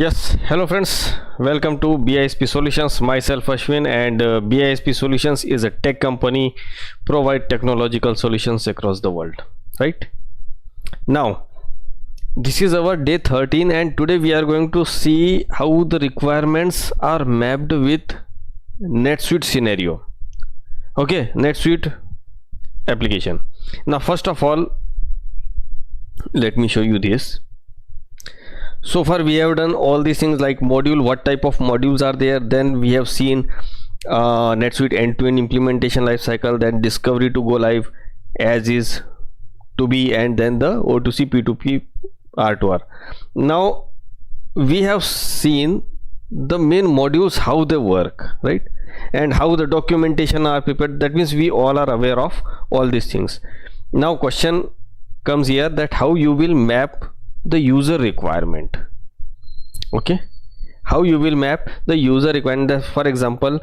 Yes, hello friends, welcome to BISP Solutions. Myself Ashwin, and BISP Solutions is a tech company, provide technological solutions across the world. Right now, this is our day 13, and today we are going to see how the requirements are mapped with NetSuite scenario. Okay, NetSuite application. Now first of all, let me show you this. So far we have done all these things like module, what type of modules are there, then we have seen NetSuite end-to-end implementation lifecycle, then discovery to go live, as is, to be, and then the O2C, P2P, R2R. Now we have seen the main modules, how they work, right, and how the documentation are prepared. That means we all are aware of all these things. Now question comes here, that how you will map the user requirement. Okay, how you will map the user requirement. For example,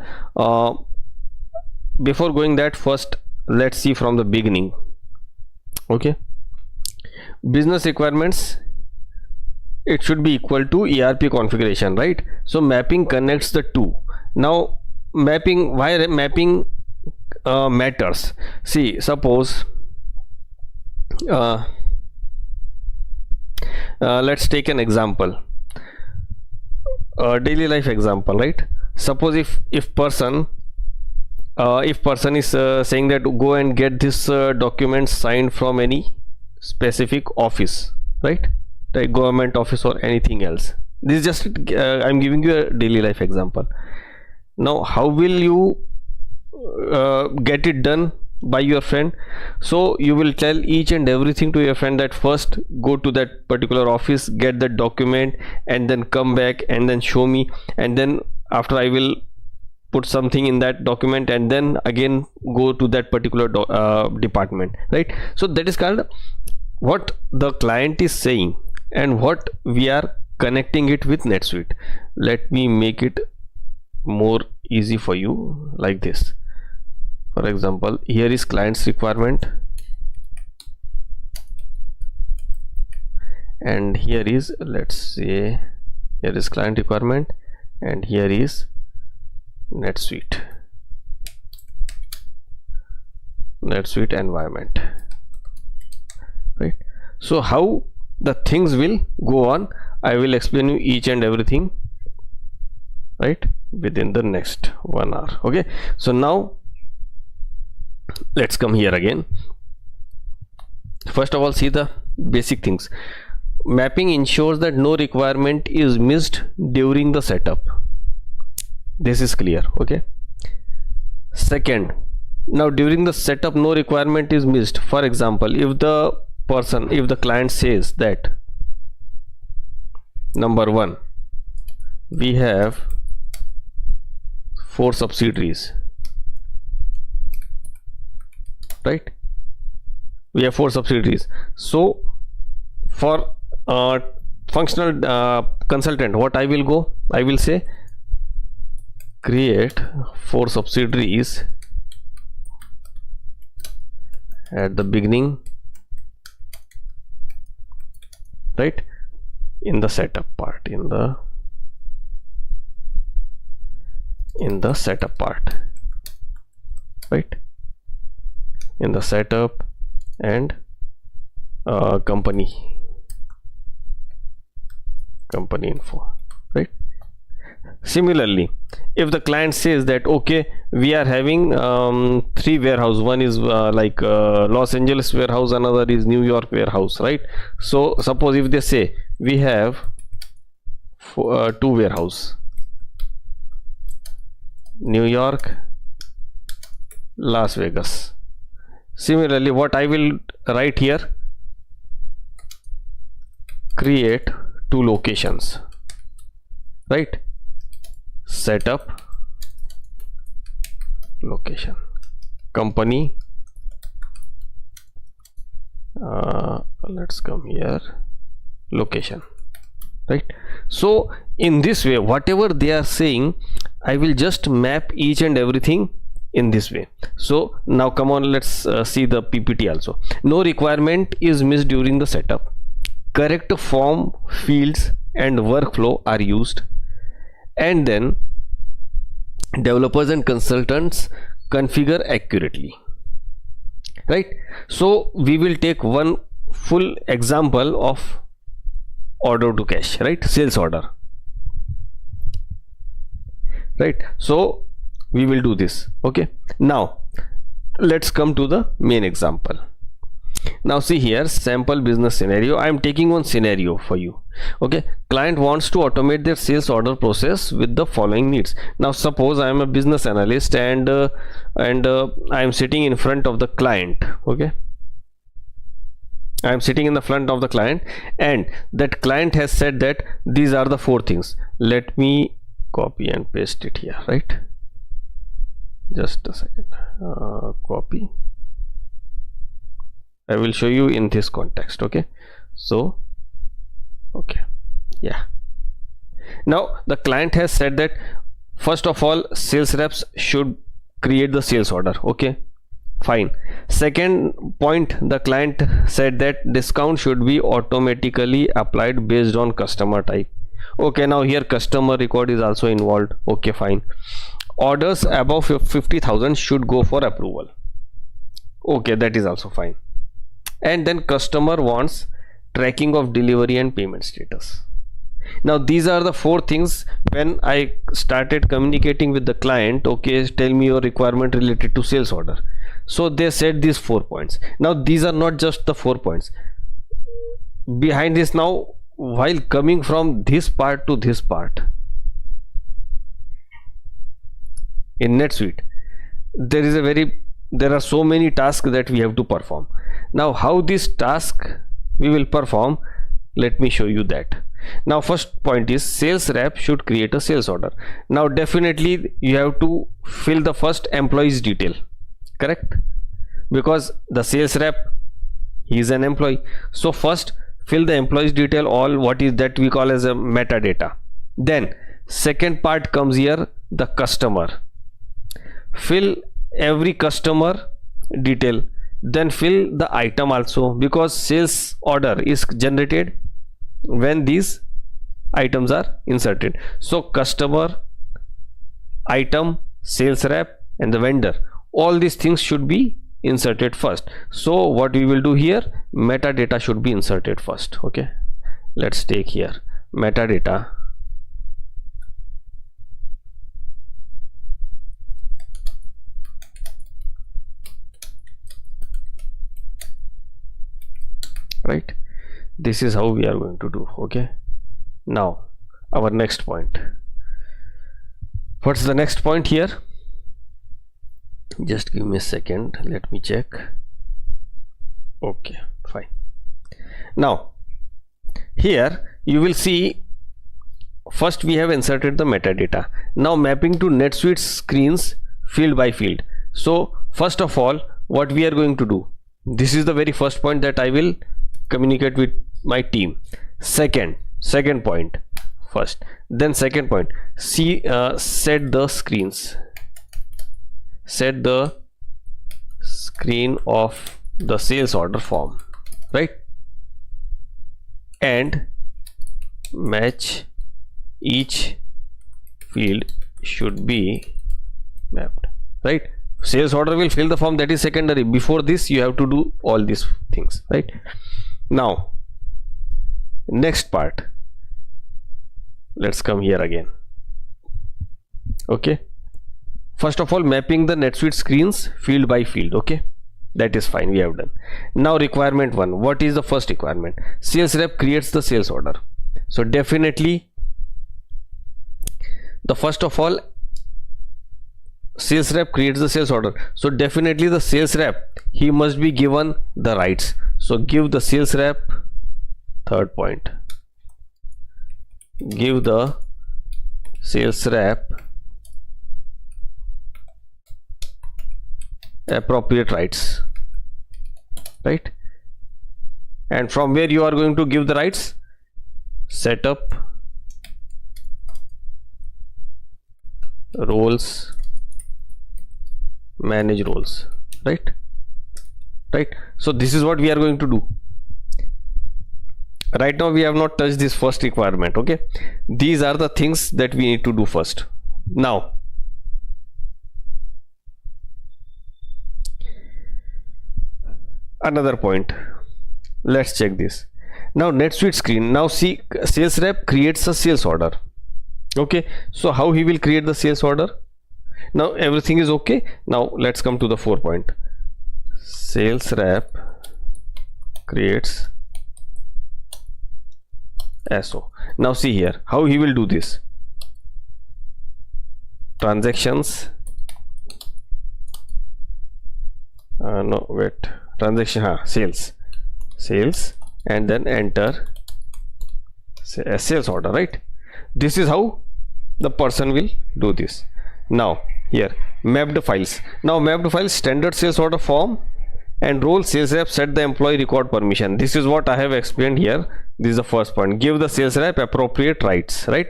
before going that, first let's see from the beginning. Okay, business requirements, it should be equal to ERP configuration, right? So mapping connects the two. Now mapping, why mapping matters? See, suppose let's take an example, daily life example, right? Suppose if person is saying that go and get this document signed from any specific office, right, like government office or anything else. This is just I'm giving you a daily life example. Now how will you get it done by your friend? So you will tell each and everything to your friend, that first go to that particular office, get the document, and then come back and then show me, and then after I will put something in that document, and then again go to that particular department, right? So that is called what the client is saying and what we are connecting it with NetSuite. Let me make it more easy for you like this. For example, here is client's requirement, and here is, let's say, here is client requirement, and here is NetSuite environment, right? So how the things will go on, I will explain you each and everything, right, within the next 1 hour. Okay, so now let's come here again. First of all, see the basic things. Mapping ensures that no requirement is missed during the setup. This is clear. Okay, second, now during the setup no requirement is missed. For example, if the client says that, number one, we have 4 subsidiaries, right? We have 4 subsidiaries. So for functional consultant, what I will say, create 4 subsidiaries at the beginning, right, in the setup part, in the setup part, right, in the setup and company info, right? Similarly, if the client says that, okay, we are having 3 warehouse, one is Los Angeles warehouse, another is New York warehouse, right? So suppose if they say we have 2 warehouse, New York, Las Vegas. Similarly, what I will write here, create 2 locations, right? Setup location, company, let's come here, location, right? So in this way, whatever they are saying, I will just map each and everything in this way. So now come on, let's see the PPT also. No requirement is missed during the setup. Correct form, fields and workflow are used, and then developers and consultants configure accurately, right? So we will take one full example of order to cash, right? Sales order, right? So we will do this. Okay, now let's come to the main example. Now see here, sample business scenario. I am taking one scenario for you. Okay, client wants to automate their sales order process with the following needs. Now suppose I am a business analyst and I am sitting in front of the client. Okay, I am sitting in the front of the client, and that client has said that these are the 4 things. Let me copy and paste it here, right? Just a second. Copy. I will show you in this context. Okay, so okay, yeah. Now the client has said that first of all, sales reps should create the sales order. Okay, fine. Second point, the client said that discount should be automatically applied based on customer type. Okay, now here customer record is also involved. Okay, fine. Orders above 50,000 should go for approval. Okay, that is also fine. And then customer wants tracking of delivery and payment status. Now these are the 4 things. When I started communicating with the client, okay, tell me your requirement related to sales order. So they said these 4 points. Now these are not just the 4 points. Behind this, now while coming from this part to this part in NetSuite, there are so many tasks that we have to perform. Now how this task we will perform, let me show you that. Now first point is sales rep should create a sales order. Now definitely you have to fill the first employee's detail, correct? Because the sales rep, he is an employee. So first fill the employee's detail, all what is that we call as a metadata. Then second part comes here, the customer. Fill every customer detail. Then fill the item also, because sales order is generated when these items are inserted. So customer, item, sales rep and the vendor, all these things should be inserted first. So what we will do here, metadata should be inserted first. Okay, let's take here metadata. Right, this is how we are going to do. Okay, now our next point. What's the next point here? Just give me a second, let me check. Okay, fine. Now here you will see, first we have inserted the metadata. Now mapping to NetSuite screens field by field. So first of all, what we are going to do, this is the very first point that I will communicate with my team. Second point first, then second point, see, set the screens, set the screen of the sales order form, right? And match each field should be mapped, right? Sales order will fill the form, that is secondary. Before this you have to do all these things, right? Now next part, let's come here again. Okay, first of all, mapping the NetSuite screens field by field. Okay, that is fine, we have done. Now requirement 1, what is the first requirement? Sales rep creates the sales order. So definitely the first of all, sales rep creates the sales order. So definitely the sales rep, he must be given the rights. So give the sales rep, third point, give the sales rep appropriate rights, right? And from where you are going to give the rights? Set up roles, manage roles, right? So this is what we are going to do. Right now we have not touched this first requirement. Okay, these are the things that we need to do first. Now another point, let's check this. Now NetSuite screen, now see, sales rep creates a sales order. Okay, so how he will create the sales order? Now everything is okay. Now let's come to the 4 point. Sales rep creates SO. Now see here how he will do this. Transactions, no wait, transaction, sales, and then enter sales order, right? This is how the person will do this. Now here mapped files. Now mapped files, standard sales order form and role sales rep set the employee record permission. This is what I have explained here. This is the first point. Give the sales rep appropriate rights, right,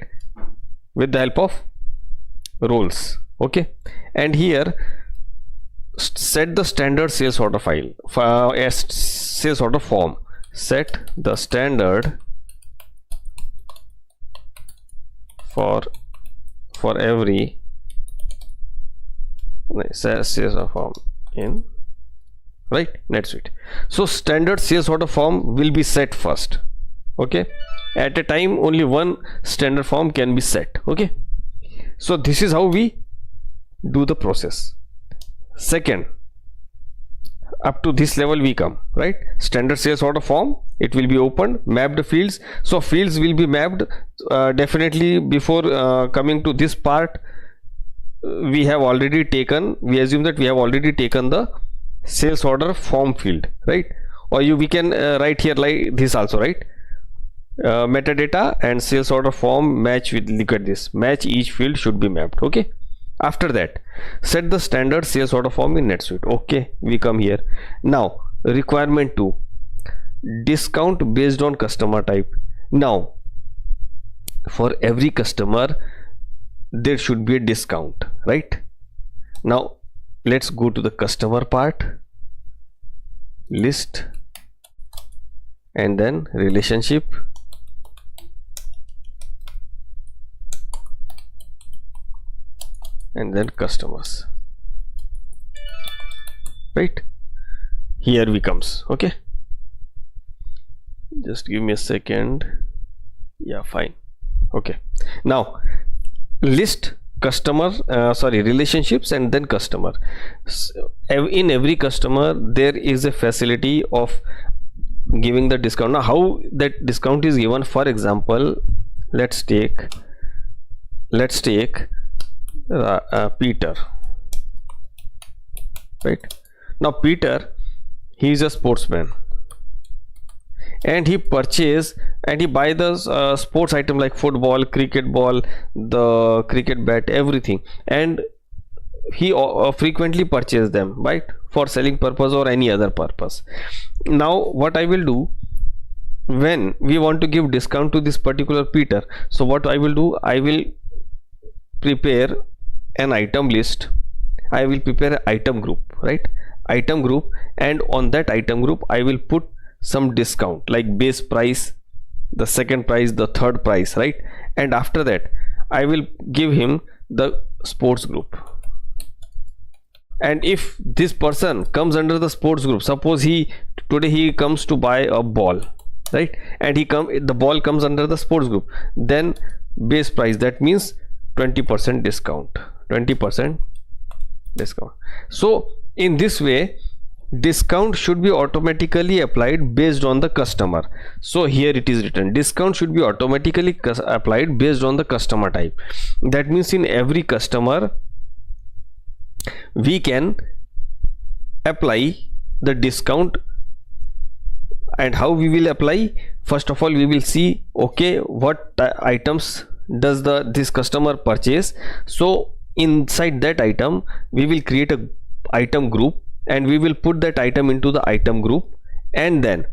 with the help of roles. Okay, and here set the standard sales order file, sales order form. Set the standard for every sales order form in, right, NetSuite. So standard sales order form will be set first. Okay, at a time only one standard form can be set. Okay, so this is how we do the process. Second, up to this level we come, right? Standard sales order form, it will be opened, mapped fields. So fields will be mapped. Definitely before coming to this part, we have already taken, we assume that we have already taken the sales order form field, right? Or we can write here like this also, right? Metadata and sales order form match with, look at this, match, each field should be mapped. Okay, after that set the standard sales order form in NetSuite. Okay, we come here. Now requirement 2, discount based on customer type. Now for every customer there should be a discount, right? Now let's go to the customer part, list, and then relationship, and then customers, right? Here we comes. Okay, just give me a second. Yeah, fine. Okay, now list, customer, relationships, and then customer. So, in every customer there is a facility of giving the discount. Now how that discount is given, for example, let's take Peter, right? Now Peter, he is a sportsman and he purchase and he buy the sports item like football, cricket ball, the cricket bat, everything, and he frequently purchase them, right, for selling purpose or any other purpose. Now what I will do, when we want to give discount to this particular Peter, so what I will do, I will prepare an item list, I will prepare an item group, right, item group, and on that item group I will put some discount like base price, the second price, the third price, right? And after that I will give him the sports group. And if this person comes under the sports group, suppose today he comes to buy a ball, right, and the ball comes under the sports group, then base price, that means 20% discount, 20% discount. So in this way discount should be automatically applied based on the customer. So here it is written, discount should be automatically applied based on the customer type. That means in every customer we can apply the discount. And how we will apply? First of all, we will see, okay, what items does this customer purchase. So inside that item we will create a item group and we will put that item into the item group, and then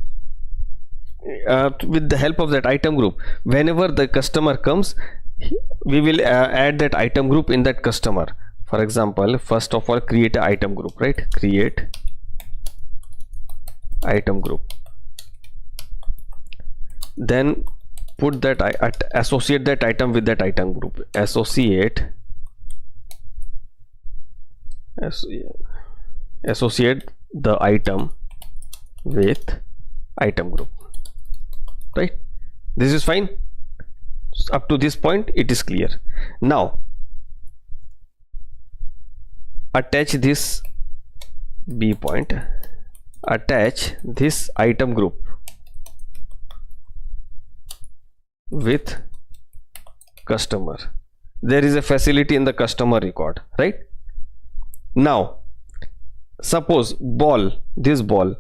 with the help of that item group, whenever the customer comes, we will add that item group in that customer. For example, first of all, create an item group, right? Create item group, then put that associate that item with that item group. Associate the item with item group, right? This is fine. Up to this point it is clear. Now attach this B point, attach this item group with customer. There is a facility in the customer record, right? Now suppose this ball,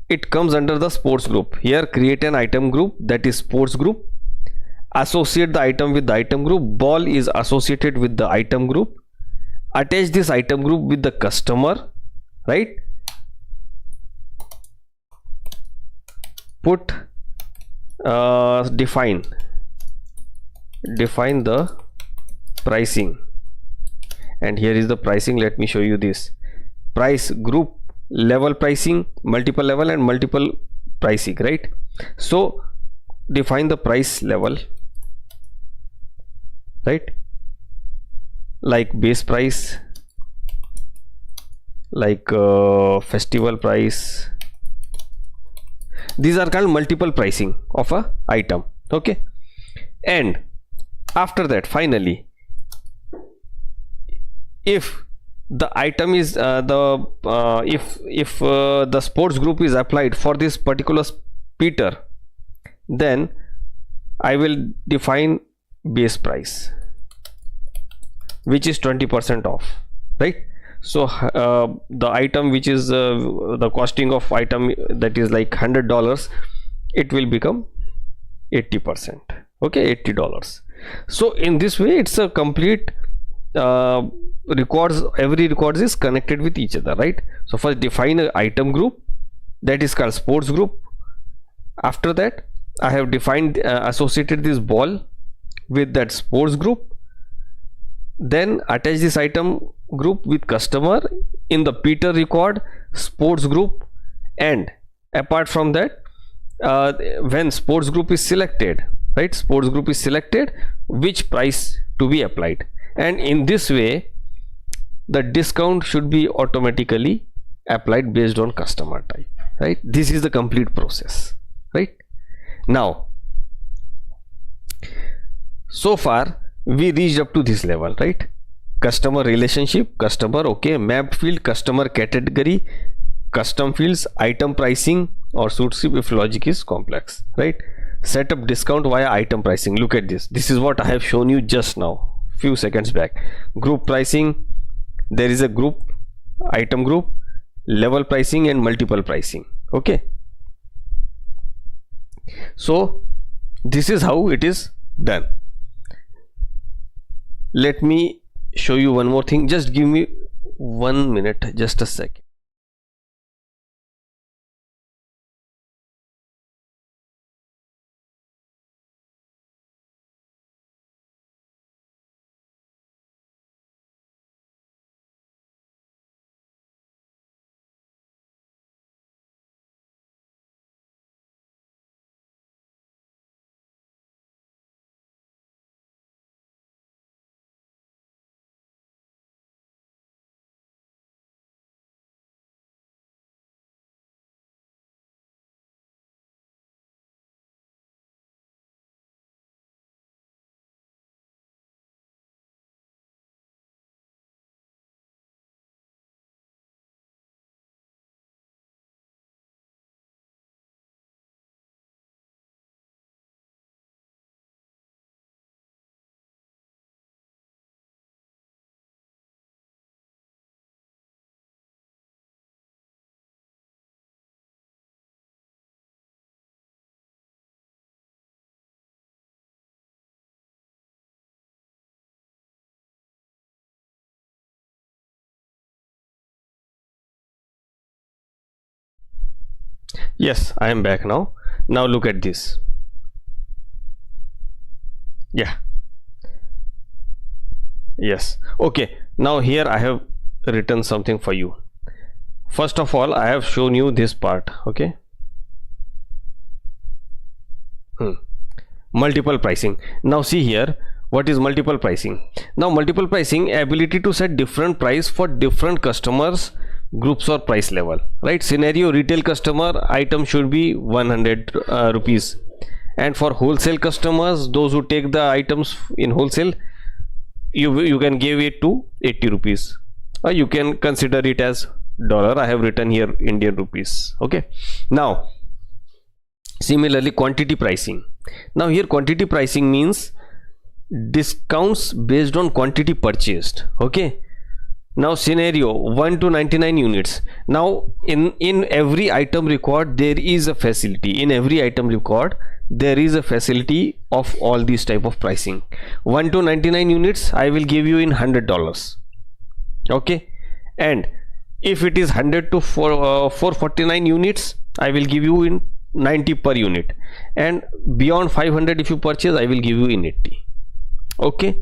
it comes under the sports group. Here create an item group, that is sports group. Associate the item with the item group. Ball is associated with the item group. Attach this item group with the customer, right? Put define the pricing, and here is the pricing. Let me show you this price group, level pricing, multiple level and multiple pricing, right? So define the price level, right? Like base price, like festival price. These are called multiple pricing of a item, okay? And after that, finally, if the item is if the sports group is applied for this particular Peter, then I will define base price, which is 20% off, right? So the item which is the costing of item that is like $100, it will become 80%, okay, $80. So in this way it's a complete records, every records is connected with each other, right? So first define an item group, that is called sports group. After that I have defined associated this ball with that sports group. Then attach this item group with customer in the Peter record, sports group. And apart from that, when sports group is selected, right, sports group is selected, which price to be applied, and in this way the discount should be automatically applied based on customer type, right? This is the complete process, right? Now so far we reached up to this level, right? Customer relationship, customer, okay, mapped field, customer category, custom fields, item pricing or suits if logic is complex, right? Set up discount via item pricing. Look at this. This is what I have shown you just now, few seconds back. Group pricing, there is a group, item group, level pricing and multiple pricing, okay? So this is how it is done. Let me show you one more thing. Just give me 1 minute, just a second. Yes, I am back now. Now look at this. Yeah, yes, okay. Now here I have written something for you. First of all, I have shown you this part, okay? Multiple pricing. Now see here, what is multiple pricing? Now multiple pricing, ability to set different price for different customers groups or price level, right? Scenario, retail customer, item should be 100 rupees, and for wholesale customers, those who take the items in wholesale, you can give it to 80 rupees, or you can consider it as dollar. I have written here Indian rupees. Okay, now similarly quantity pricing. Now here quantity pricing means discounts based on quantity purchased. Okay, now scenario, 1 to 99 units. Now in every item record there is a facility. In every item record there is a facility of all these type of pricing. 1 to 99 units I will give you in $100. Okay, and if it is 100 to 449 units, I will give you in 90 per unit, and beyond 500 if you purchase, I will give you in 80. Okay,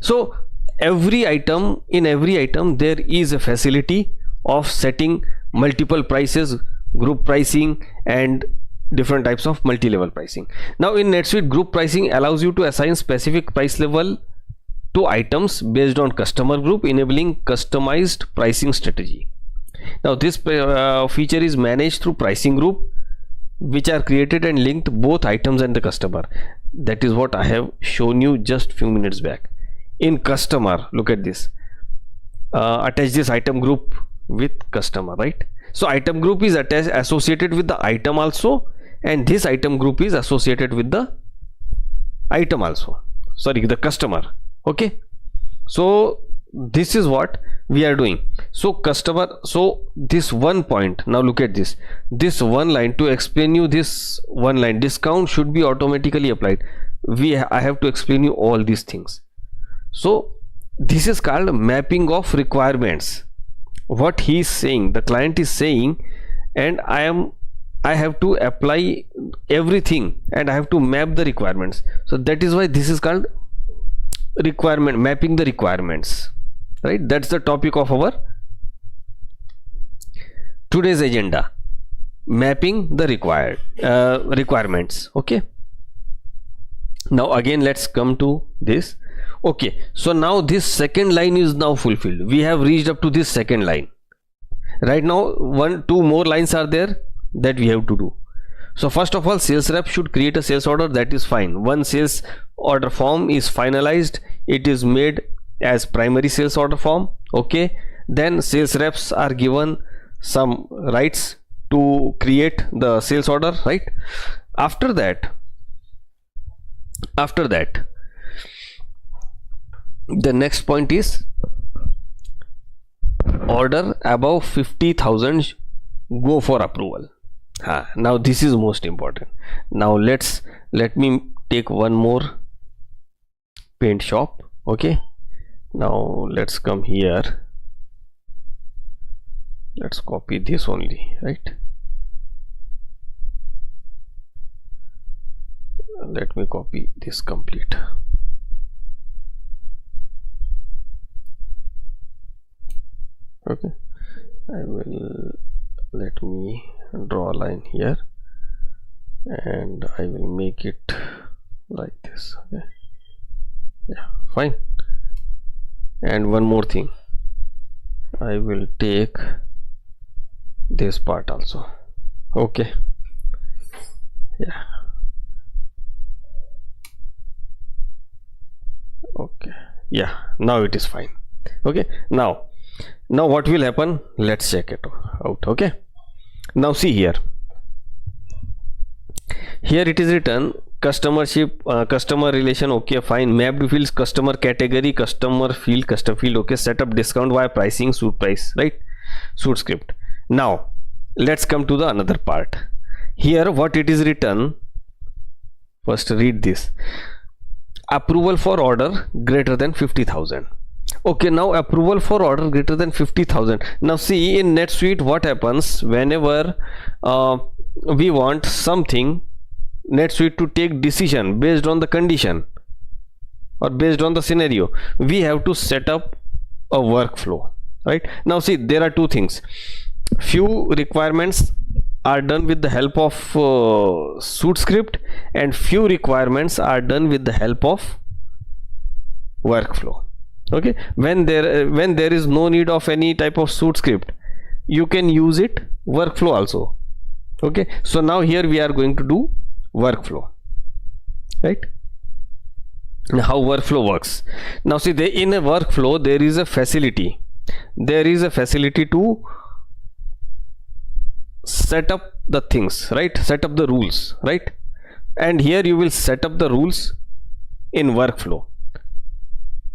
so every item, in every item there is a facility of setting multiple prices, group pricing, and different types of multi-level pricing. Now in NetSuite, group pricing allows you to assign specific price level to items based on customer group, enabling customized pricing strategy. Now this feature is managed through pricing group, which are created and linked both items and the customer. That is what I have shown you just few minutes back. In customer, look at this, attach this item group with customer, right? So item group is associated with the item also, and this item group is associated with the item also, sorry, the customer. Okay, so this is what we are doing. So customer, so this one point, now look at this one line. To explain you this one line, discount should be automatically applied. I have to explain you all these things. So this is called mapping of requirements. What he is saying, the client is saying, and I have to apply everything, and I have to map the requirements. So that is why this is called requirement, mapping the requirements, right? That's the topic of our today's agenda, mapping the requirements. Okay, now again let's come to this. Okay, so now this second line is now fulfilled. We have reached up to this second line. Right now 2 more lines are there that we have to do. So first of all, sales rep should create a sales order. That is fine. One sales order form is finalized, it is made as primary sales order form. Okay, then sales reps are given some rights to create the sales order, right? After that the next point is order above 50,000 go for approval. Now this is most important. Now let me take one more paint shop. Okay, now let's come here, let's copy this only, right? Let me copy this complete. Okay, I will, let me draw a line here, and I will make it like this. Okay, yeah, fine. And one more thing, I will take this part also. Okay, yeah, okay, yeah, now it is fine. Okay, now what will happen, let's check it out. Okay, now see here it is written customership, customer relation. Okay, fine. Mapped fields, customer category, customer field, custom field. Okay, setup, discount via pricing, suit price, right? Suit script. Now let's come to the another part. Here what it is written, first read this: approval for order greater than 50,000. Okay, now approval for order greater than 50,000. Now see, in NetSuite what happens whenever we want something, NetSuite to take decision based on the condition or based on the scenario, we have to set up a workflow, right? Now see, there are two things. Few requirements are done with the help of suite script, and few requirements are done with the help of workflow. Okay, when there is no need of any type of suite script, you can use it workflow also. Okay, so now here we are going to do workflow, right? Now how workflow works. Now see, in a workflow there is a facility to set up the things, right? Set up the rules, right? And here you will set up the rules in workflow.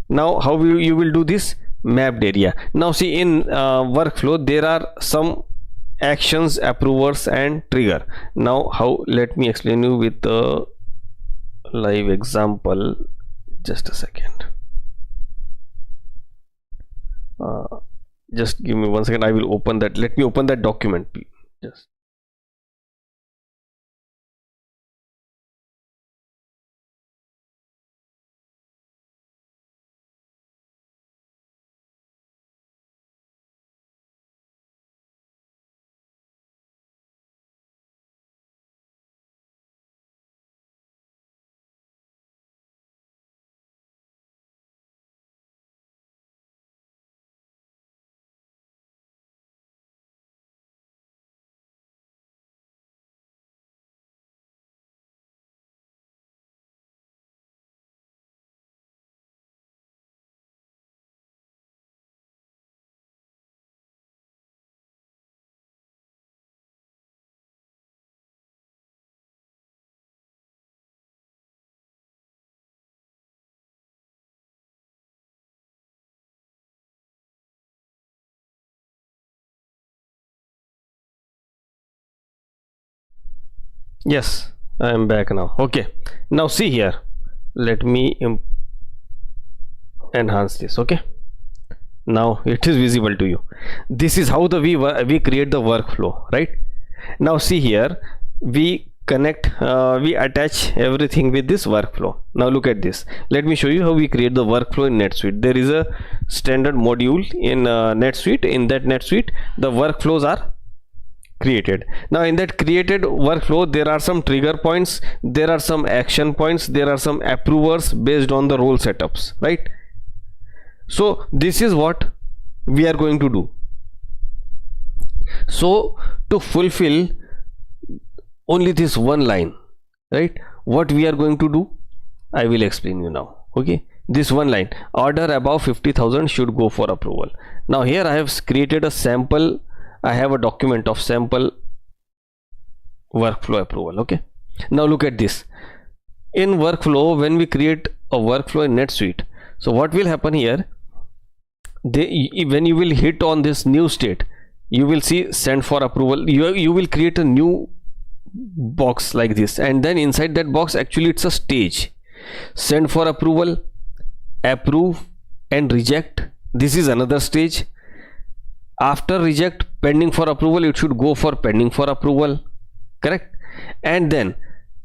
Now how you will do this? Mapped area. Now see, in workflow there are some actions, approvers and trigger. Now how, let me explain you with a live example. Just a second, just give me 1 second. I will open that. Let me open that document, please. Just yes, I am back now. Okay, now see here, let me enhance this. Okay, now it is visible to you. This is how we create the workflow, right? Now see here, we connect, we attach everything with this workflow. Now look at this. Let me show you how we create the workflow in NetSuite. There is a standard module in NetSuite. In that NetSuite, the workflows are created. Now in that created workflow, there are some trigger points, there are some action points, there are some approvers based on the role setups, right? So this is what we are going to do. So to fulfill only this one line, right, what we are going to do, I will explain you now. Okay, this one line, order above 50,000 should go for approval. Now here I have created a sample, I have a document of sample workflow approval. Okay, now look at this. In workflow, when we create a workflow in NetSuite, so what will happen here, when you will hit on this new state, you will see send for approval. You will create a new box like this, and then inside that box, actually it's a stage. Send for approval, approve and reject. This is another stage. After reject, pending for approval, it should go for pending for approval, correct? And then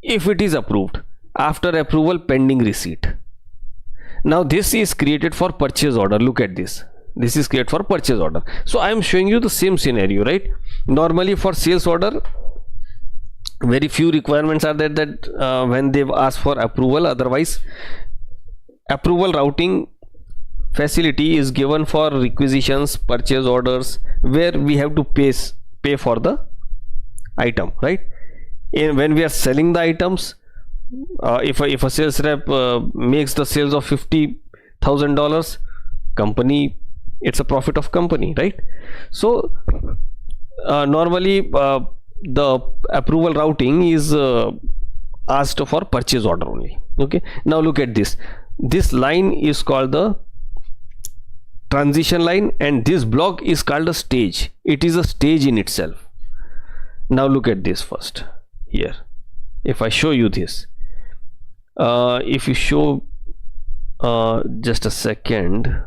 if it is approved, after approval, pending receipt. Now this is created for purchase order. Look at this. This is created for purchase order. So I am showing you the same scenario, right? Normally for sales order, very few requirements are there that when they've asked for approval. Otherwise, approval routing facility is given for requisitions, purchase orders, where we have to pay for the item, right? When we are selling the items, if a sales rep makes the sales of $50,000, company, it's a profit of company, right? So normally the approval routing is asked for purchase order only. Okay, now look at this. This line is called the transition line, and this block is called a stage. It is a stage in itself. Now look at this first here. If I show you this, if you show just a second,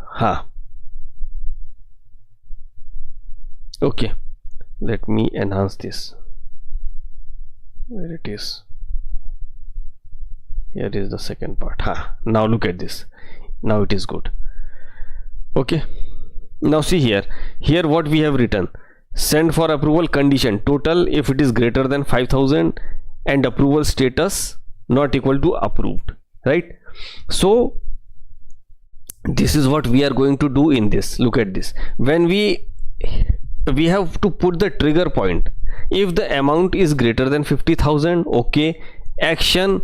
okay, let me enhance this. Where it is, here is the second part. Now look at this. Now it is good. Okay, now see here what we have written. Send for approval condition total if it is greater than 5000 and approval status not equal to approved, right? So this is what we are going to do in this. Look at this. When we have to put the trigger point. If the amount is greater than 50,000, okay, action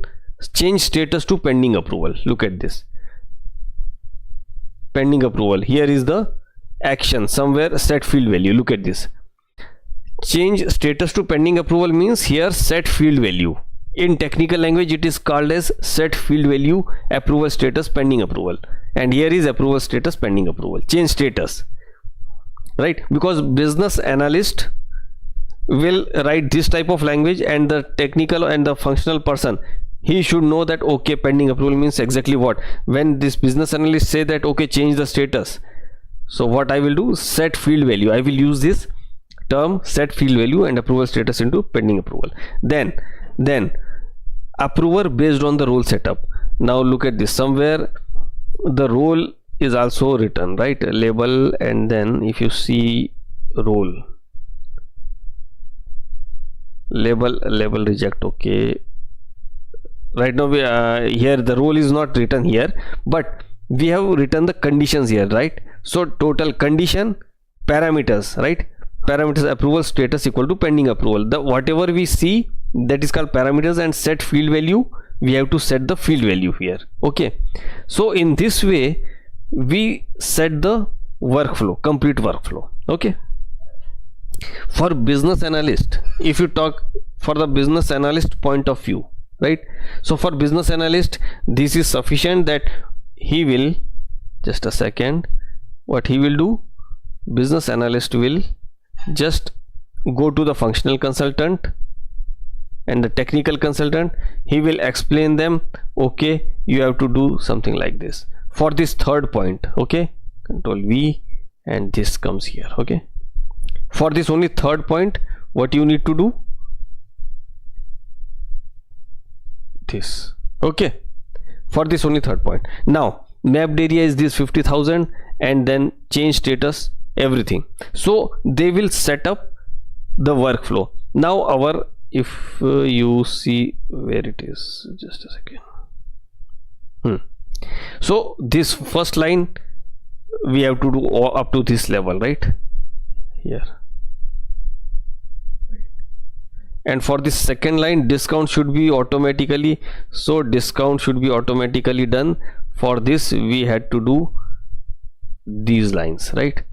change status to pending approval. Look at this, pending approval. Here is the action, somewhere set field value. Look at this, change status to pending approval means here set field value. In technical language it is called as set field value approval status pending approval, and here is approval status pending approval, change status, right? Because business analyst will write this type of language, and the technical and the functional person, he should know that okay, pending approval means exactly what. When this business analyst say that okay, change the status, so what I will do, set field value, I will use this term set field value and approval status into pending approval. Then approver based on the role setup. Now look at this, somewhere the role is also written, right? Label, and then if you see role, label reject, okay. Right now we here the role is not written here, but we have written the conditions here, right? So total condition parameters, right? Parameters approval status equal to pending approval. The whatever we see, that is called parameters, and set field value, we have to set the field value here, okay. So in this way we set the workflow, complete workflow, okay. For business analyst, if you talk for the business analyst point of view, right? So for business analyst this is sufficient that he will, just a second, what he will do, business analyst will just go to the functional consultant and the technical consultant, he will explain them, okay, you have to do something like this for this third point, okay. Control V, and this comes here, okay. For this only third point, what you need to do, this, okay, for this only third point. Now mapped area is this 50,000, and then change status, everything. So they will set up the workflow. Now our, if you see where it is, just a second. So this first line we have to do up to this level, right here, and for this second line discount should be automatically, so discount should be automatically done. For this we had to do these lines, right?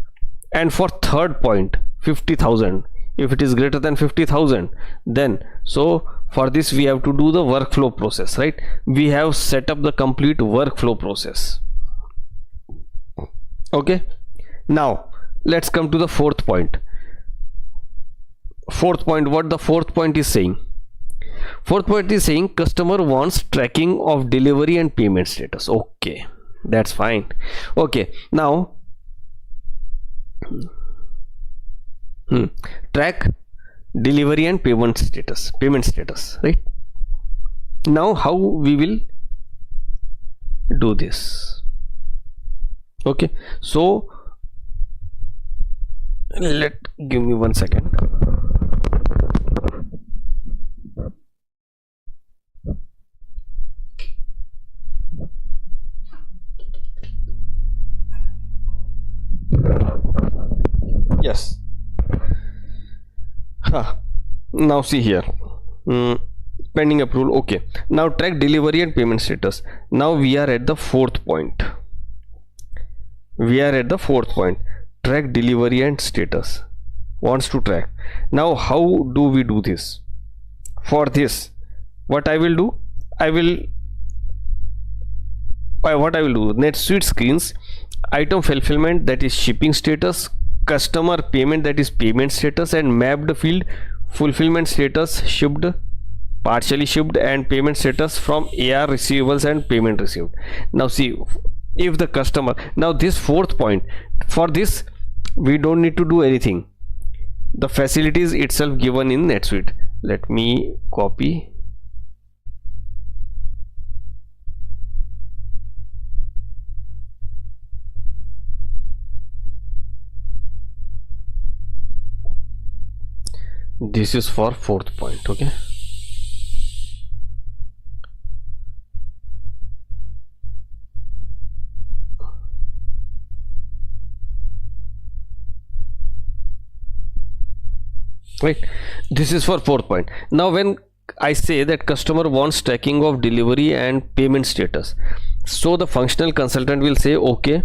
And for third point 50,000, if it is greater than 50,000, then so for this we have to do the workflow process, right? We have set up the complete workflow process, okay. Now let's come to the fourth point. What the fourth point is saying, fourth point is saying customer wants tracking of delivery and payment status, okay, that's fine, okay. Now track delivery and payment status, right? Now how we will do this, okay. So give me 1 second. Yes. Now see here, pending approval, okay. Now track delivery and payment status. Now we are at the fourth point. Track delivery and status, wants to track. Now how do we do this? For this, what I will do, NetSuite screens, item fulfillment, that is shipping status, customer payment, that is payment status, and mapped field fulfillment status, shipped, partially shipped, and payment status from AR receivables and payment received. Now see, if the customer, now this fourth point, for this we don't need to do anything, the facilities itself given in NetSuite. Let me copy, This is for fourth point. Okay, right, this is for fourth point. Now when I say that customer wants tracking of delivery and payment status, so the functional consultant will say, okay,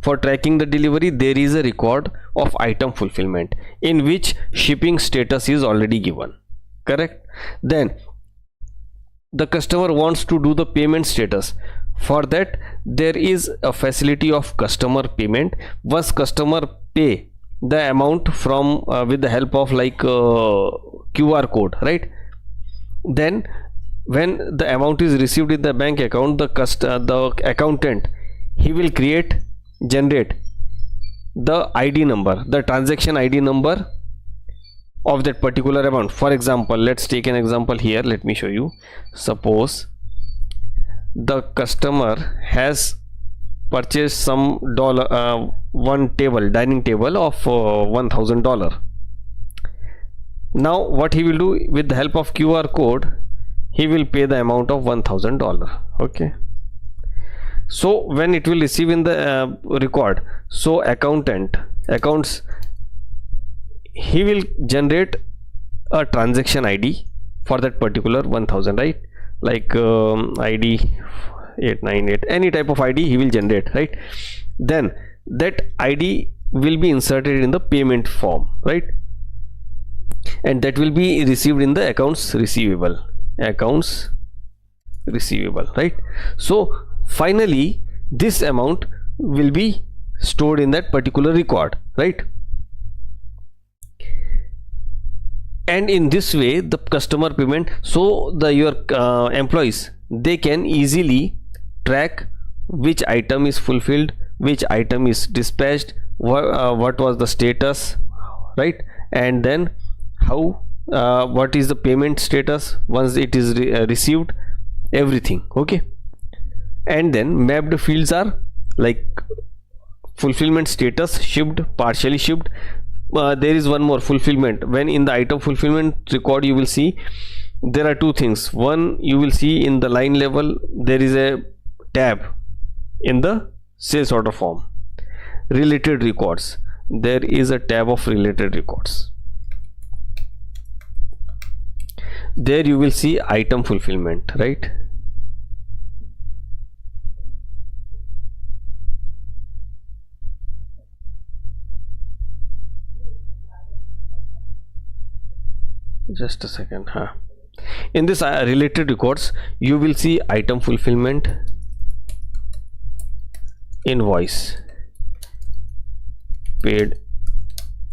for tracking the delivery there is a record of item fulfillment in which shipping status is already given, correct? Then the customer wants to do the payment status. For that there is a facility of customer payment. Once customer pay the amount from with the help of like QR code, right, then when the amount is received in the bank account, the accountant, he will generate the ID number, the transaction ID number of that particular amount. For example, let's take an example here. Let me show you. Suppose the customer has purchased some one dining table of $1,000. Now what he will do, with the help of QR code, he will pay the amount of $1,000. Okay, so when it will receive in the record, so accounts, he will generate a transaction ID for that particular 1000, right, like ID 898, any type of ID he will generate, right? Then that ID will be inserted in the payment form, right, and that will be received in the accounts receivable, right? So finally this amount will be stored in that particular record, right? And in this way the customer payment, so your employees, they can easily track which item is fulfilled, which item is dispatched, what was the status, right, and then how what is the payment status once it is received, everything. Okay, and then mapped fields are like fulfillment status, shipped, partially shipped. There is one more, fulfillment. When in the item fulfillment record, you will see there are two things. One, you will see in the line level there is a tab in the sales order form, related records. There is a tab of related records. There you will see item fulfillment, right? Just a second. In this related records, you will see item fulfillment, invoice, paid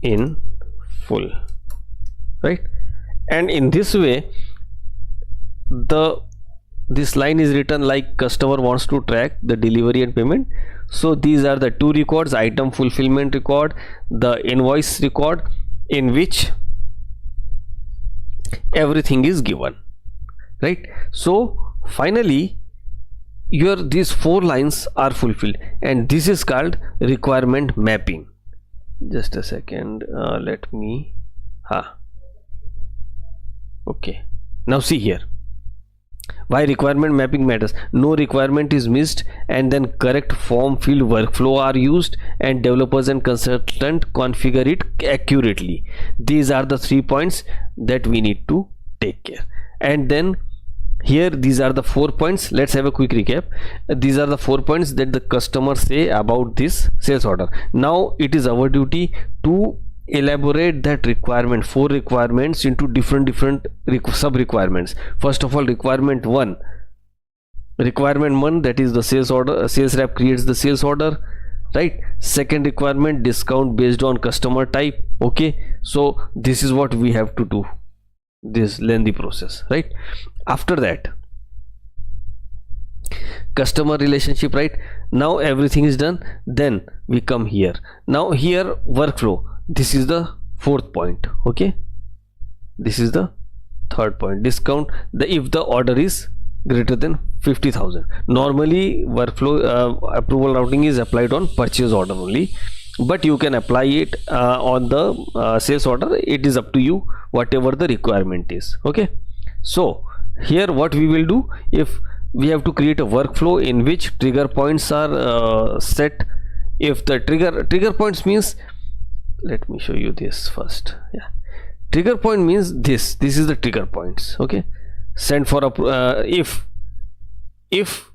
in full, right? And in this way this line is written like customer wants to track the delivery and payment. So these are the two records, item fulfillment record, the invoice record, in which everything is given, right? So finally these four lines are fulfilled, and this is called requirement mapping. Just a second, let me okay, now see here why requirement mapping matters. No requirement is missed, and then correct form field workflow are used, and developers and consultant configure it accurately. These are the 3 points that we need to take care. And then here these are the 4 points. Let's have a quick recap. These are the 4 points that the customer say about this sales order. Now it is our duty to elaborate that requirement, 4 requirements, into different sub requirements. First of all, requirement 1, that is the sales order, sales rep creates the sales order, right? Second requirement, discount based on customer type. Okay, so this is what we have to do, this lengthy process, right? After that, customer relationship, right? Now everything is done. Then we come here. Now here workflow, this is the 4th point. Okay, this is the 3rd point. Discount if the order is greater than 50,000. Normally workflow approval routing is applied on purchase order only. but you can apply it on the sales order. It is up to you, whatever the requirement is. Okay, so here what we will do, if we have to create a workflow in which trigger points are set. If the trigger points means, let me show you this first. Yeah, trigger point means this is the trigger points. Okay, send for a if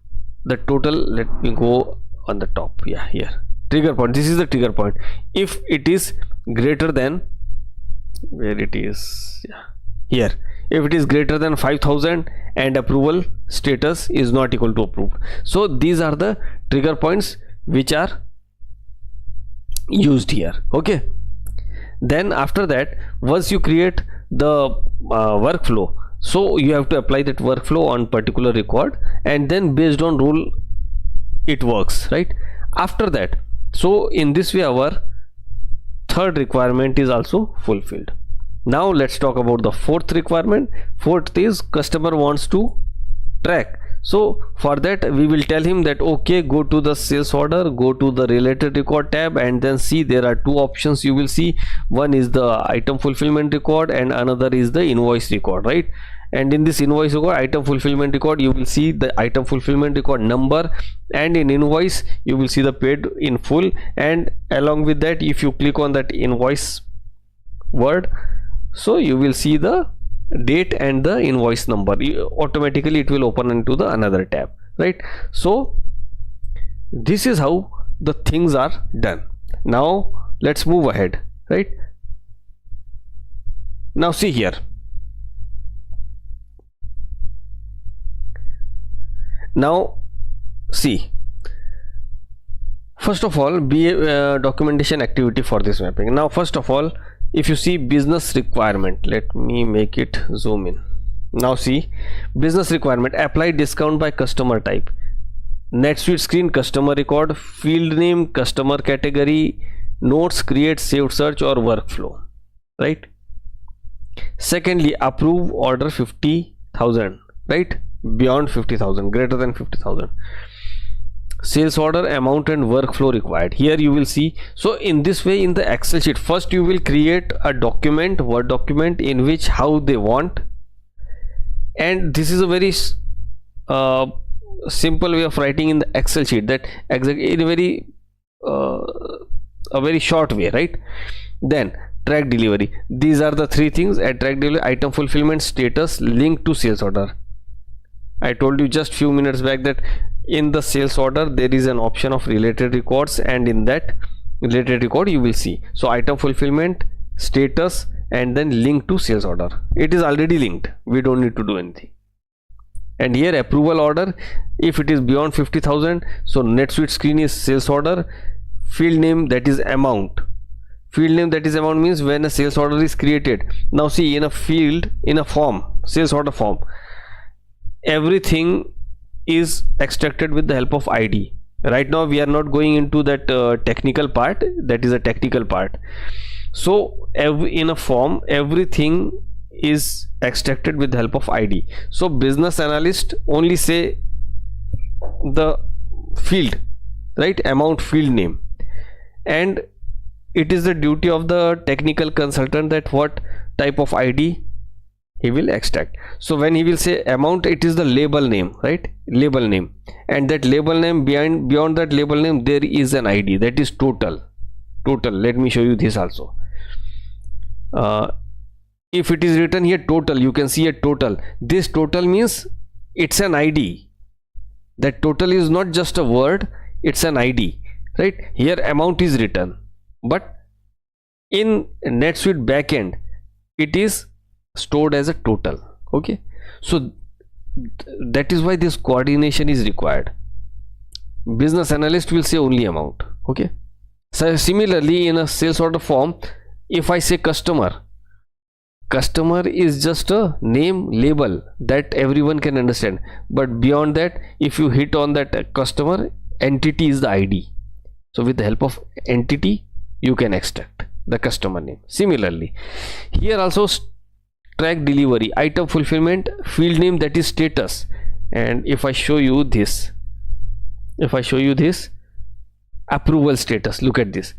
the total, let me go on the top. Yeah, here trigger point, this is the trigger point. If it is greater than, where it is, yeah, here, if it is greater than 5,000 and approval status is not equal to approved. So these are the trigger points which are used here. Okay, then after that, once you create the workflow, so you have to apply that workflow on particular record, and then based on rule it works, right? After that, so in this way our third requirement is also fulfilled. Now let's talk about the fourth requirement. Fourth is customer wants to track. So for that we will tell him that, okay, go to the sales order, go to the related record tab, and then see there are two options you will see. One is the item fulfillment record and another is the invoice record, right? And in this invoice record, item fulfillment record, you will see the item fulfillment record number, and in invoice you will see the paid in full, and along with that, if you click on that invoice word, so you will see the date and the invoice number. Automatically it will open into the another tab, right? So this is how the things are done. Now let's move ahead, right? Now see here, now see, first of all, be a documentation activity for this mapping. Now first of all, if you see business requirement, let me make it zoom in. Now see business requirement, apply discount by customer type, NetSuite screen, customer record, field name, customer category, notes, create, saved, search or workflow, right? Secondly, approve order 50,000, right? Beyond 50,000, greater than 50,000. Sales order amount and workflow required. Here you will see. So in this way, in the Excel sheet, first you will create a document, Word document, in which how they want, and this is a very simple way of writing in the Excel sheet, that exactly in a very short way, right? Then track delivery, these are the three things at track delivery: item fulfillment status, link to sales order. I told you just few minutes back that in the sales order there is an option of related records, and in that related record you will see, so item fulfillment status and then link to sales order. It is already linked, we don't need to do anything. And here approval order, if it is beyond 50,000, so NetSuite screen is sales order, field name, that is amount. Field name, that is amount, means when a sales order is created. Now see, in a field, in a form, sales order form, everything is extracted with the help of ID. Right now we are not going into that technical part, that is a technical part. So in a form, everything is extracted with the help of ID. So business analyst only say the field, right, amount, field name, and it is the duty of the technical consultant that what type of ID he will extract. So when he will say amount, it is the label name, right, label name, and that label name, beyond that label name there is an ID, that is total. Let me show you this also. If it is written here total, you can see a total. This total means it's an ID. That total is not just a word, it's an ID, right? Here amount is written, but in NetSuite backend it is stored as a total. Okay, so that is why this coordination is required. Business analyst will say only amount. Okay, so similarly in a sales order form, if I say customer is just a name, label that everyone can understand, but beyond that, if you hit on that customer, entity is the ID. So with the help of entity you can extract the customer name. Similarly here also, track delivery, item fulfillment, field name, that is status. And if I show you this, approval status, look at this,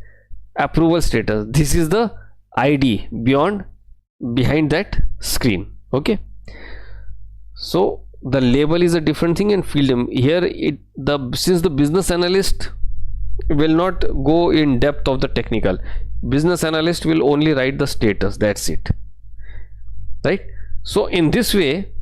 approval status, this is the ID behind that screen. Okay, so the label is a different thing, and field here since the business analyst will not go in depth of the technical, business analyst will only write the status, that's it, right? So in this way,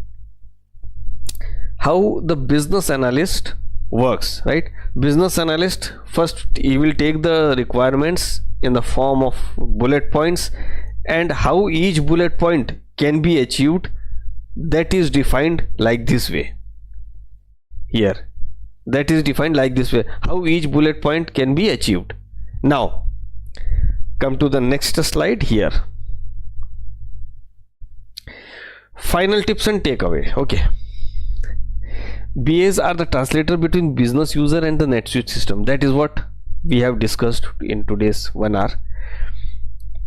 how the business analyst works, right? Business analyst, first he will take the requirements in the form of bullet points, and how each bullet point can be achieved, that is defined like this way here, that is defined like this way, how each bullet point can be achieved. Now come to the next slide here, final tips and takeaway. Okay, BAs are the translator between business user and the NetSuite system. That is what we have discussed in today's 1 hour.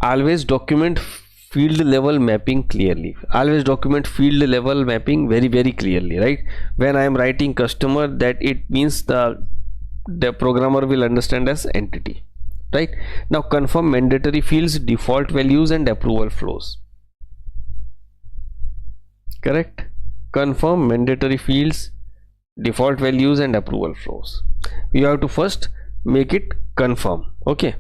Always document field level mapping clearly. Always document field level mapping very clearly, right? When I am writing customer, that it means the programmer will understand as entity, right? Now confirm mandatory fields, default values and approval flows. Correct? Confirm mandatory fields, default values and approval flows. You have to first make it confirm. Okay,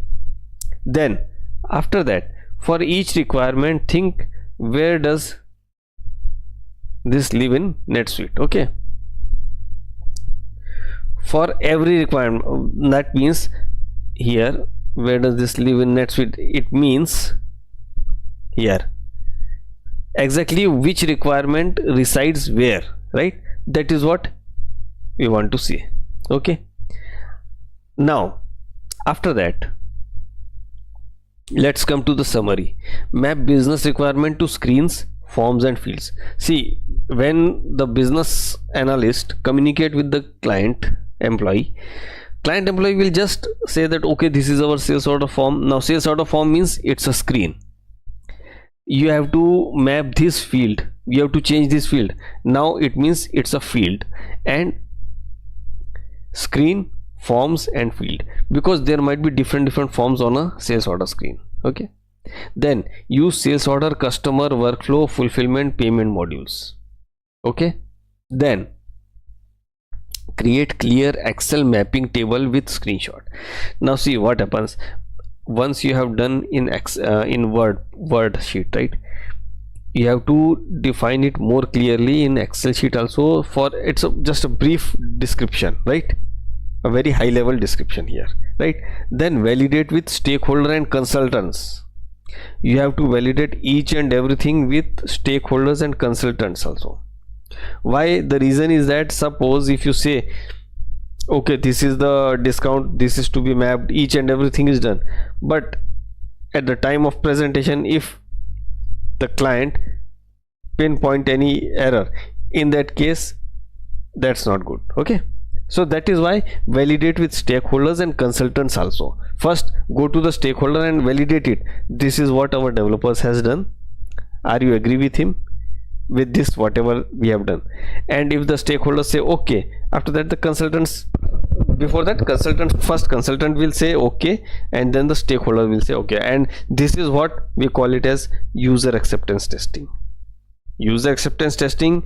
then after that, for each requirement, think where does this live in NetSuite. Okay, for every requirement, that means here, where does this live in NetSuite, it means here exactly which requirement resides where, right? That is what we want to see. Okay, now after that, let's come to the summary. Map business requirement to screens, forms and fields. See, when the business analyst communicate with the client employee will just say that okay, this is our sales order form. Now sales order form means it's a screen, you have to map this field, you have to change this field. Now it means it's a field, and screen, forms and field, because there might be different forms on a sales order screen. Okay, then use sales order, customer, workflow, fulfillment, payment modules. Okay, then create clear Excel mapping table with screenshot. Now see what happens once you have done in word sheet, right? You have to define it more clearly in Excel sheet also. For it's just a brief description, right? A very high level description here, right? Then validate with stakeholder and consultants. You have to validate each and everything with stakeholders and consultants also. Why? The reason is that suppose if you say okay, this is the discount, this is to be mapped, each and everything is done, but at the time of presentation, if the client pinpoint any error, in that case that's not good. Okay, so that is why validate with stakeholders and consultants also. First go to the stakeholder and validate it, this is what our developers has done, are you agree with him with this whatever we have done? And if the stakeholders say okay, after that the consultants, before that consultant will say okay, and then the stakeholder will say okay, and this is what we call it as user acceptance testing. User acceptance testing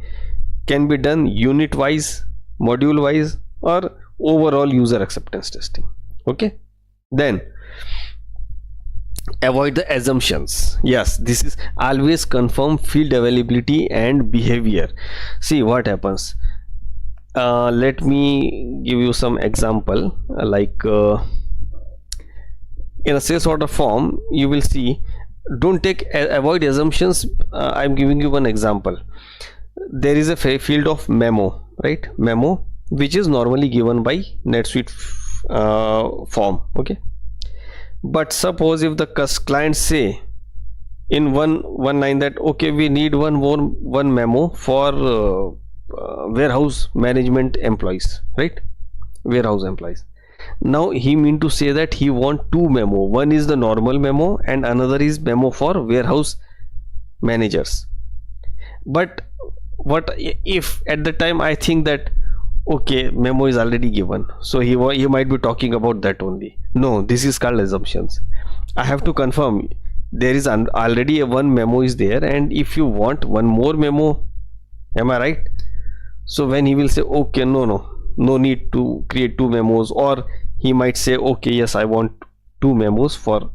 can be done unit wise, module wise, or overall user acceptance testing. Okay, then avoid the assumptions. Yes, this is always confirm field availability and behavior. See what happens, let me give you some example, in a sales order form you will see, don't avoid assumptions. I'm giving you one example. There is a field of memo, right? Memo, which is normally given by NetSuite form. Okay, but suppose if the client say in one line that okay, we need one memo for warehouse management employees, right? Warehouse employees. Now he mean to say that he want two memo, one is the normal memo and another is memo for warehouse managers. But what if at the time I think that okay, memo is already given, so he might be talking about that only. No, this is called assumptions. I have to confirm there is already one memo is there, and if you want one more memo, am I right? So when he will say okay, no need to create two memos, or he might say okay, yes, I want two memos, for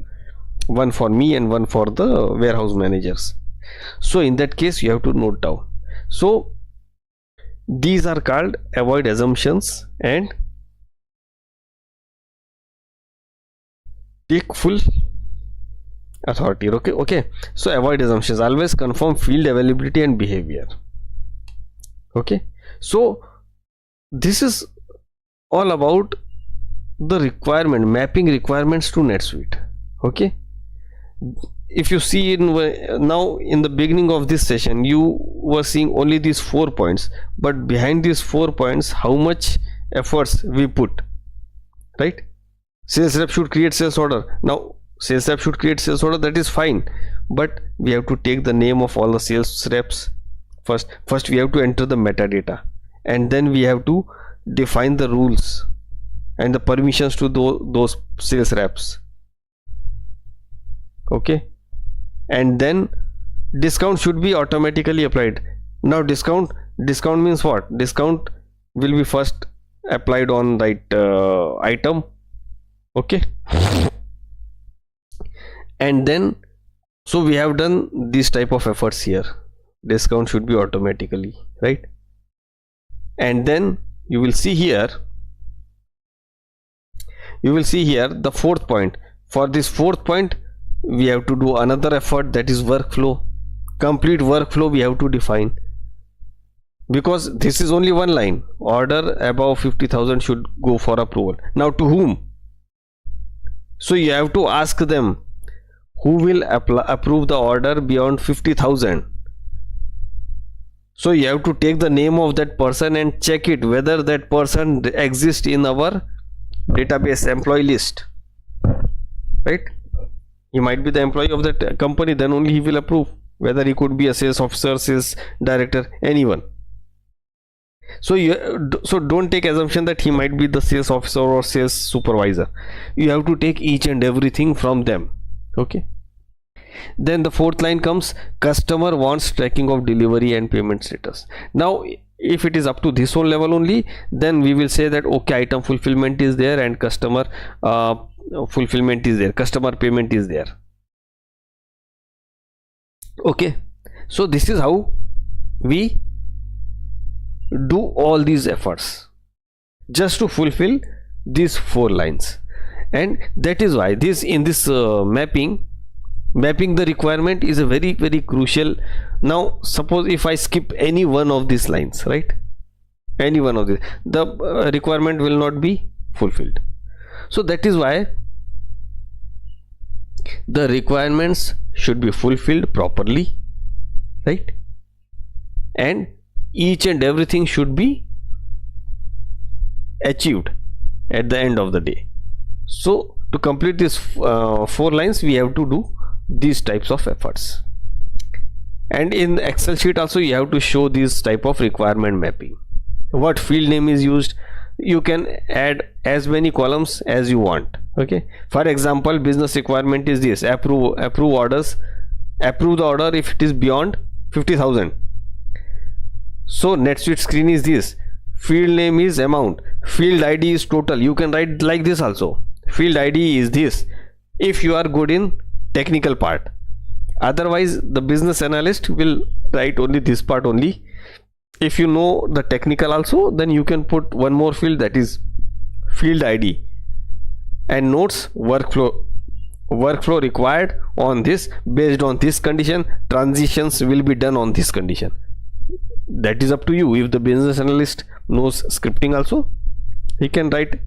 one for me and one for the warehouse managers. So in that case you have to note down. So these are called avoid assumptions and take full authority. Okay, so avoid assumptions, always confirm field availability and behavior. Okay, so this is all about the requirement, mapping requirements to NetSuite. Okay, if you see now in the beginning of this session you were seeing only these 4 points, but behind these 4 points how much efforts we put, right? Sales rep should create sales order. Now sales rep should create sales order, that is fine, but we have to take the name of all the sales reps first we have to enter the metadata, and then we have to define the rules and the permissions to those sales reps. Okay, and then discount should be automatically applied. Now discount means what? Discount will be first applied on right item. Okay, and then so we have done this type of efforts here. Discount should be automatically, right? And then you will see here the 4th point. For this 4th point we have to do another effort, that is workflow. Complete workflow we have to define, because this is only one line. Order above 50,000 should go for approval. Now to whom? So you have to ask them who will approve the order beyond 50,000. So you have to take the name of that person and check it whether that person exists in our database employee list, right? He might be the employee of that company, then only he will approve, whether he could be a sales officer, sales director, anyone. So don't take assumption that he might be the sales officer or sales supervisor. You have to take each and everything from them. Okay, then the 4th line comes, customer wants tracking of delivery and payment status. Now if it is up to this whole level only, then we will say that okay, item fulfillment is there and customer fulfillment is there, customer payment is there. Okay, so this is how we do all these efforts just to fulfill these 4 lines. And that is why this in this mapping the requirement is a very crucial. Now suppose if I skip any one of these lines, right, any one of these, the requirement will not be fulfilled. So that is why the requirements should be fulfilled properly, right, and each and everything should be achieved at the end of the day. So to complete these 4 lines we have to do these types of efforts. And in Excel sheet also you have to show this type of requirement mapping. What field name is used, you can add as many columns as you want. Okay, for example, business requirement is this: approve orders, approve the order if it is beyond 50,000. So NetSuite screen is this, field name is amount, field ID is total. You can write like this also, field ID is this, if you are good in technical part. Otherwise the business analyst will write only this part only. If you know the technical also, then you can put one more field, that is field ID, and notes workflow required on this, based on this condition, transitions will be done on this condition. That is up to you. If the business analyst knows scripting also, he can write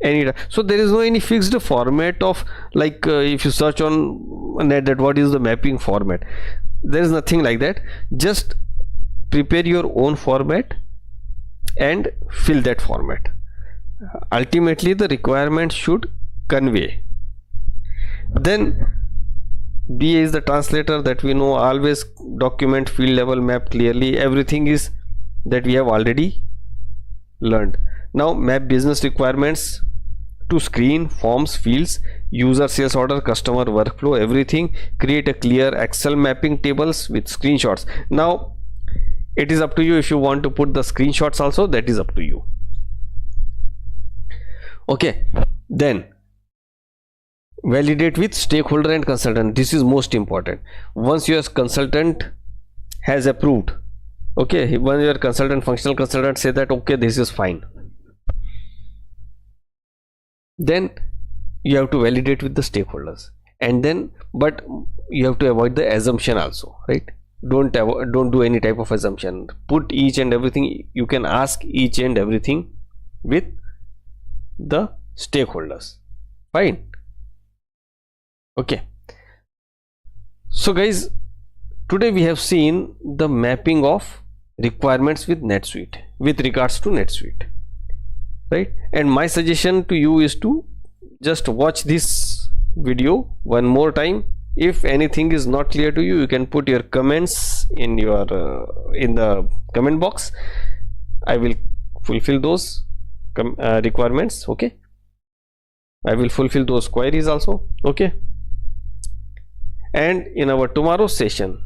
any. So there is no any fixed format of like if you search on net that what is the mapping format, there is nothing like that. Just prepare your own format and fill that format. Ultimately the requirement should convey. Then BA is the translator, that we know. Always document field level map clearly. Everything is that we have already learned. Now map business requirements to screen, forms, fields, user, sales order, customer, workflow, everything. Create a clear Excel mapping tables with screenshots. Now it is up to you if you want to put the screenshots also, that is up to you. Okay, then validate with stakeholder and consultant. This is most important. Once your consultant has approved, okay, when your consultant, functional consultant, say that okay, this is fine, then you have to validate with the stakeholders. And then, but you have to avoid the assumption also, right? Don't do any type of assumption. Put each and everything, you can ask each and everything with the stakeholders. Fine. Okay, so guys, today we have seen the mapping of requirements with NetSuite, with regards to NetSuite, right? And my suggestion to you is to just watch this video one more time. If anything is not clear to you, you can put your comments in your in the comment box. I will fulfill those requirements. Okay, I will fulfill those queries also. Okay, and in our tomorrow's session,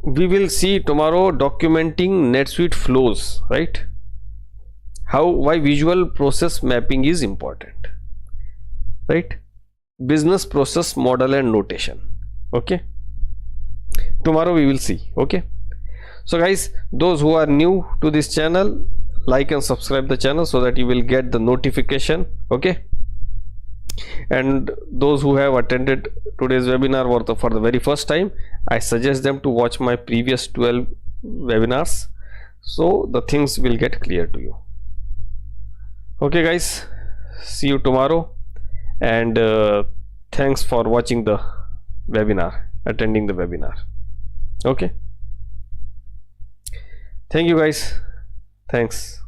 we will see tomorrow documenting NetSuite flows, right? Why visual process mapping is important, right? Business process model and notation. Okay, tomorrow we will see. Okay, so guys, those who are new to this channel, like and subscribe the channel so that you will get the notification. Okay, and those who have attended today's webinar for the very first time, I suggest them to watch my previous 12 webinars, so the things will get clear to you. Okay guys, see you tomorrow, and thanks for watching the webinar, attending the webinar. Okay, thank you guys, thanks.